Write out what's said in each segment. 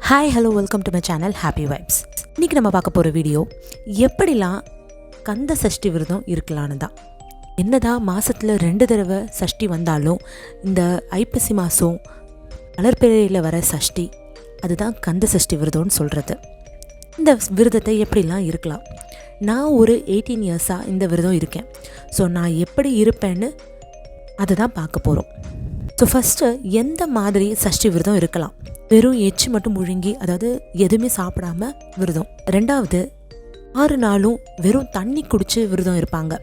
Hi hello welcome to my channel happy vibes. இன்றைக்கி நம்ம பார்க்க போகிற வீடியோ எப்படிலாம் கந்த சஷ்டி விரதம் இருக்கலான்னு தான். என்னதான் மாதத்தில் 2 தடவை சஷ்டி வந்தாலும் இந்த ஐப்பசி மாதம் வளர்பிறையில் வர சஷ்டி அதுதான் கந்த சஷ்டி விரதம்னு சொல்கிறது. இந்த விரதத்தை எப்படிலாம் இருக்கலாம்? நான் ஒரு 18 இயர்ஸாக இந்த விரதம் இருக்கேன். ஸோ நான் எப்படி இருப்பேன்னு அதை தான் பார்க்க போகிறோம். ஸோ ஃபஸ்ட்டு எந்த மாதிரி சஷ்டி விரதம் இருக்கலாம்? வெறும் எச்சு மட்டும் முழுங்கி, அதாவது எதுவுமே சாப்பிடாம விரதம். 2வது 6 நாளும் வெறும் தண்ணி குடித்து விரதம் இருப்பாங்க.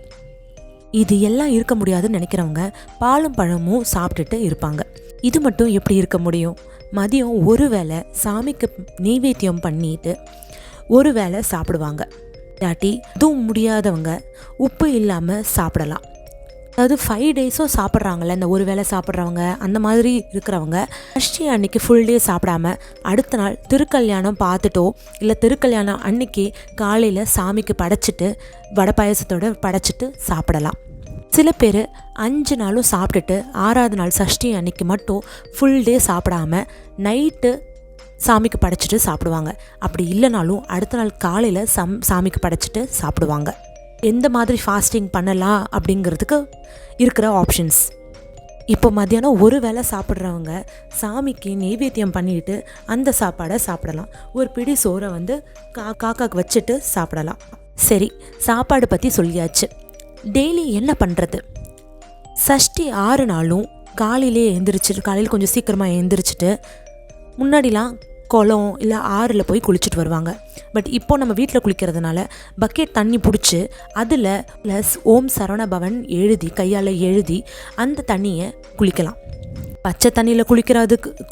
இது எல்லாம் இருக்க முடியாதுன்னு நினைக்கிறவங்க பாலும் பழமும் சாப்பிட்டுட்டு இருப்பாங்க. இது மட்டும் எப்படி இருக்க முடியும்? மதியம் ஒரு வேளை சாமிக்கு நெய்வேத்தியம் பண்ணிட்டு ஒரு வேளை சாப்பிடுவாங்க. இல்லாட்டி அதுவும் முடியாதவங்க உப்பு இல்லாமல் சாப்பிடலாம். அதாவது 5 டேஸும் சாப்பிட்றாங்கல்ல, இந்த ஒரு வேளை சாப்பிட்றவங்க அந்த மாதிரி இருக்கிறவங்க சஷ்டி அன்னைக்கு ஃபுல் டே சாப்பிடாம அடுத்த நாள் திருக்கல்யாணம் பார்த்துட்டோ இல்லை திருக்கல்யாணம் அன்னைக்கு காலையில் சாமிக்கு படைச்சிட்டு வடை பாயசத்தோடு படைச்சிட்டு சாப்பிடலாம். சில பேர் 5 நாளும் சாப்பிட்டுட்டு 6வது நாள் சஷ்டி அன்னைக்கு மட்டும் ஃபுல் டே சாப்பிடாம நைட்டு சாமிக்கு படைச்சிட்டு சாப்பிடுவாங்க. அப்படி இல்லைனாலும் அடுத்த நாள் காலையில் சாமிக்கு படைச்சிட்டு சாப்பிடுவாங்க. எந்த மாதிரி ஃபாஸ்டிங் பண்ணலாம் அப்படிங்கிறதுக்கு இருக்கிற ஆப்ஷன்ஸ். இப்போ மத்தியானம் ஒரு வேளை சாப்பிட்றவங்க சாமிக்கு நெய்வேத்தியம் பண்ணிட்டு அந்த சாப்பாடை சாப்பிடலாம். ஒரு பிடி சோறை காக்காக்கு வச்சுட்டு சாப்பிடலாம். சரி, சாப்பாடு பற்றி சொல்லியாச்சு. டெய்லி என்ன பண்ணுறது? சஷ்டி 6 நாளும் காலையில் கொஞ்சம் சீக்கிரமாக எழுந்திரிச்சிட்டு முன்னாடிலாம் குளம் இல்லை ஆறில் போய் குளிச்சுட்டு வருவாங்க. பட் இப்போ நம்ம வீட்டில் குளிக்கிறதுனால பக்கெட் தண்ணி பிடிச்சி அதில் ப்ளஸ் ஓம் சரவண பவன் கையால் எழுதி அந்த தண்ணியை குளிக்கலாம். பச்சை தண்ணியில்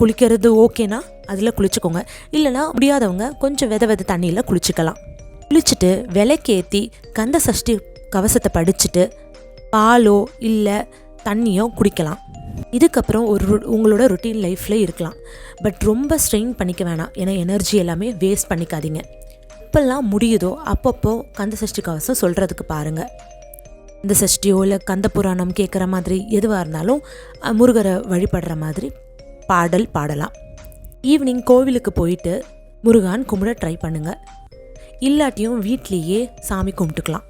குளிக்கிறது ஓகேனா அதில் குளிச்சுக்கோங்க. இல்லைனா முடியாதவங்க கொஞ்சம் வித தண்ணியில் குளிச்சுக்கலாம். குளிச்சுட்டு விளக்கேற்றி கந்த சஷ்டி கவசத்தை படிச்சுட்டு பாலோ இல்லை தண்ணியோ குடிக்கலாம். இதுக்கப்புறம் உங்களோட ரொட்டீன் லைஃப்பில் இருக்கலாம். பட் ரொம்ப ஸ்ட்ரெயின் பண்ணிக்க வேணாம். ஏன்னா எனர்ஜி எல்லாமே வேஸ்ட் பண்ணிக்காதீங்க. எப்பெல்லாம் முடியுதோ அப்பப்போ கந்த சஷ்டி கவசம் சொல்கிறதுக்கு பாருங்கள். இந்த சஷ்டியோ இல்லை கந்த புராணம் கேட்குற மாதிரி எதுவாக இருந்தாலும் முருகரை வழிபடுற மாதிரி பாடலாம். ஈவினிங் கோவிலுக்கு போயிட்டு முருகான் கும்பிட ட்ரை பண்ணுங்கள். இல்லாட்டியும் வீட்லேயே சாமி கும்பிட்டுக்கலாம்.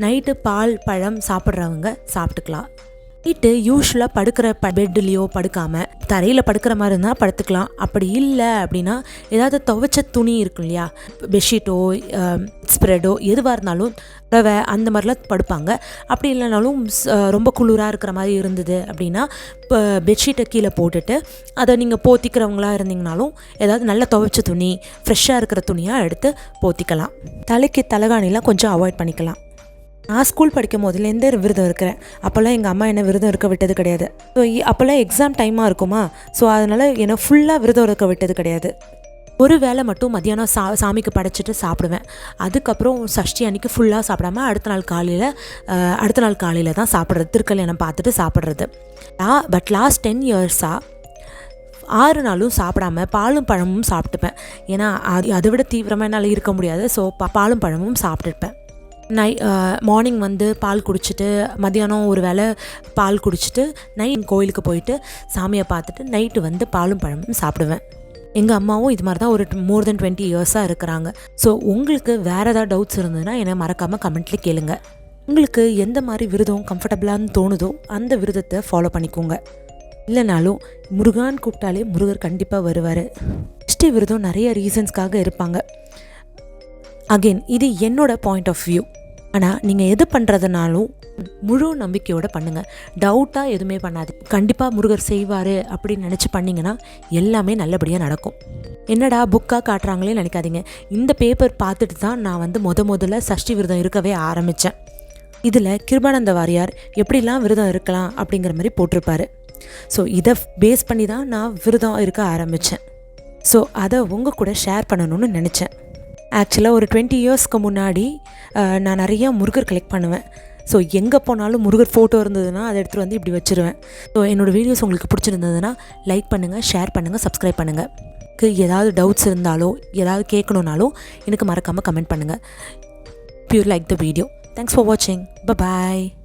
நைட்டு பால் பழம் சாப்பிட்றவங்க சாப்பிட்டுக்கலாம். நைட்டு யூஸ்வலாக படுக்கிற பெட்லேயோ படுக்காமல் தரையில் படுக்கிற மாதிரி இருந்தால் படுத்துக்கலாம். அப்படி இல்லை அப்படின்னா ஏதாவது துவைச்ச துணி இருக்கும் இல்லையா, பெட்ஷீட்டோ ஸ்ப்ரெடோ எதுவாக இருந்தாலும் ரவை அந்த மாதிரிலாம் படுப்பாங்க. அப்படி இல்லைனாலும் ரொம்ப குளிராக இருக்கிற மாதிரி இருந்தது அப்படின்னா இப்போ பெட்ஷீட்டை கீழே போட்டுட்டு அதை நீங்கள் போத்திக்கிறவங்களா இருந்தீங்கனாலும் ஏதாவது நல்ல துவைச்ச துணி ஃப்ரெஷ்ஷாக இருக்கிற துணியாக எடுத்து போத்திக்கலாம். தலைக்கு தலகாணிலாம் கொஞ்சம் அவாய்ட் பண்ணிக்கலாம். நான் ஸ்கூல் படிக்கும் போதுலேருந்தே விரதம் இருக்கிறேன். அப்போல்லாம் எங்கள் அம்மா என்னை விரதம் இருக்க விட்டது கிடையாது. ஸோ அப்போல்லாம் எக்ஸாம் டைமாக இருக்குமா, ஸோ அதனால் என்னை ஃபுல்லாக விரதம் இருக்க விட்டது கிடையாது. ஒரு வேளை மட்டும் மத்தியானம் சாமிக்கு படைச்சிட்டு சாப்பிடுவேன். அதுக்கப்புறம் சஷ்டி அன்றைக்கி ஃபுல்லாக சாப்பிடாம அடுத்த நாள் காலையில் தான் சாப்பிட்றது, திருக்கல்யாணம் பார்த்துட்டு சாப்பிட்றது. பட் லாஸ்ட் 10 இயர்ஸாக 6 நாளும் சாப்பிடாம பாலும் பழமும் சாப்பிட்டுப்பேன். ஏன்னா அதை விட தீவிரமாக என்னால் இருக்க முடியாது. ஸோ பாலும் பழமும் சாப்பிட்டுப்பேன். மார்னிங் பால் குடிச்சிட்டு மத்தியானம் ஒரு வேளை பால் குடிச்சிட்டு நைட் கோயிலுக்கு போயிட்டு சாமியை பார்த்துட்டு நைட்டு பாலும் பழமும் சாப்பிடுவேன். எங்கள் அம்மாவும் இது மாதிரி தான் ஒரு மோர் தென் 20 இயர்ஸாக இருக்கிறாங்க. ஸோ உங்களுக்கு வேறு ஏதாவது டவுட்ஸ் இருந்ததுன்னா என்னை மறக்காமல் கமெண்ட்லேயே கேளுங்க. உங்களுக்கு எந்த மாதிரி விரதம் கம்ஃபர்டபுளான்னு தோணுதோ அந்த விரதத்தை ஃபாலோ பண்ணிக்கோங்க. இல்லைனாலும் முருகான் கூப்பிட்டாலே முருகர் கண்டிப்பாக வருவார். சஷ்டி விரதம் நிறைய ரீசன்ஸ்க்காக இருப்பாங்க. அகெயின் இது என்னோட பாயிண்ட் ஆஃப் வியூ. ஆனால் நீங்கள் எது பண்ணுறதுனாலும் முழு நம்பிக்கையோடு பண்ணுங்கள். டவுட்டாக எதுவுமே பண்ணாது. கண்டிப்பாக முருகர் செய்வார் அப்படின்னு நினச்சி பண்ணிங்கன்னா எல்லாமே நல்லபடியாக நடக்கும். என்னடா புக்காக காட்டுறாங்களே நினைக்காதீங்க. இந்த பேப்பர் பார்த்துட்டு தான் நான் முதல்ல சஷ்டி விரதம் இருக்கவே ஆரம்பித்தேன். இதில் கிருபானந்த வாரியார் எப்படிலாம் விரதம் இருக்கலாம் அப்படிங்கிற மாதிரி போட்டிருப்பாரு. ஸோ இதை பேஸ் பண்ணி தான் நான் விரதம் இருக்க ஆரம்பித்தேன். ஸோ அதை உங்கள் கூட ஷேர் பண்ணணும்னு நினச்சேன். ஆக்சுவலாக ஒரு 20 இயர்ஸ்க்கு முன்னாடி நான் நிறையா முருகர் கலெக்ட் பண்ணுவேன். ஸோ எங்கே போனாலும் முருகர் ஃபோட்டோ இருந்ததுன்னா அதை எடுத்துகிட்டு இப்படி வச்சுருவேன். ஸோ என்னோடய வீடியோஸ் உங்களுக்கு பிடிச்சிருந்ததுன்னா லைக் பண்ணுங்கள், ஷேர் பண்ணுங்கள், சப்ஸ்கிரைப் பண்ணுங்கள். ஏதாவது டவுட்ஸ் இருந்தாலோ ஏதாவது கேட்கணுன்னாலும் எனக்கு மறக்காமல் கமெண்ட் பண்ணுங்கள். If you like the video. Thanks for watching. Bye-bye.